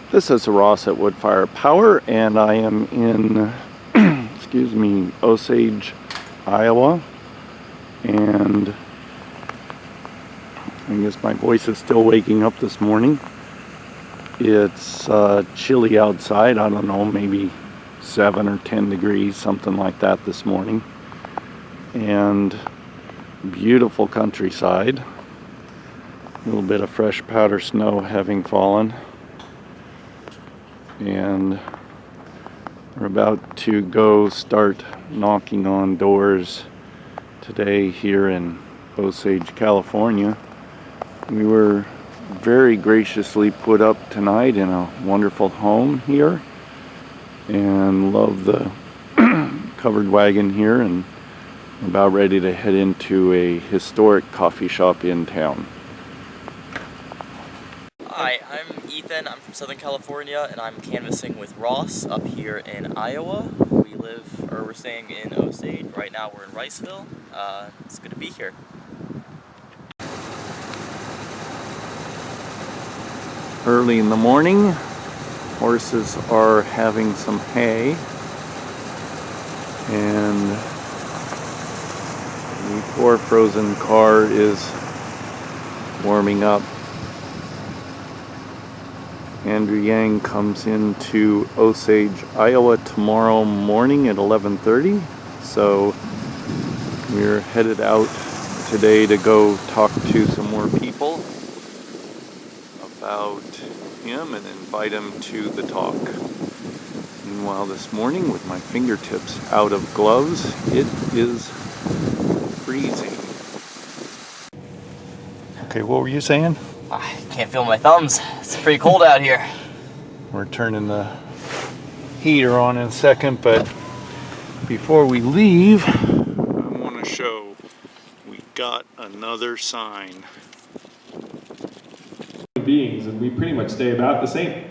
This is Ross at Woodfire Power, and I am in, excuse me, Osage, Iowa. And I guess my voice is still waking up this morning. It's chilly outside. I don't know, maybe 7 or 10 degrees, something like that this morning. And beautiful countryside. A little bit of fresh powder snow having fallen. And we're about to go start knocking on doors today here in Osage, California. We were very graciously put up tonight in a wonderful home here, and love the covered wagon here, and about ready to head into a historic coffee shop in town. Hi, I'm Ethan. I'm from Southern California, and I'm canvassing with Ross up here in Iowa. We're staying in Osage. Right now we're in Riceville. It's good to be here. Early in the morning, horses are having some hay, and the poor frozen car is warming up. Andrew Yang comes into Osage, Iowa tomorrow morning at 11:30, so we're headed out today to go talk to some more people about him and invite him to the talk. Meanwhile, this morning, with my fingertips out of gloves, it is freezing. Okay, what were you saying? I can't feel my thumbs. It's pretty cold out here. We're turning the heater on in a second, but before we leave, I want to show we got another sign. Beings, and we pretty much stay about the same.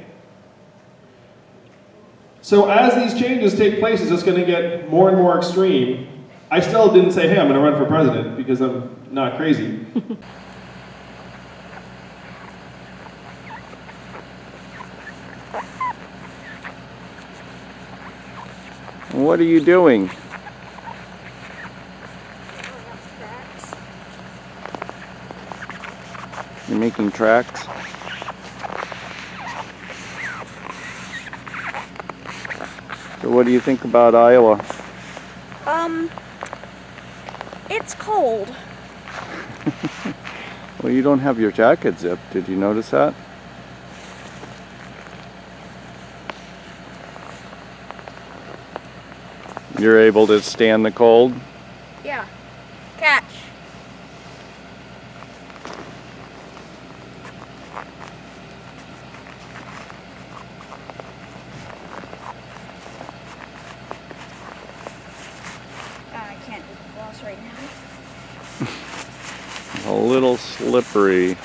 So as these changes take place, it's just going to get more and more extreme. I still didn't say, hey, I'm going to run for president, because I'm not crazy. What are you doing? You're making tracks? So what do you think about Iowa? It's cold. Well, you don't have your jacket zipped. Did you notice that? You're able to stand the cold? Yeah. Catch. I can't do the gloss right now. A little slippery.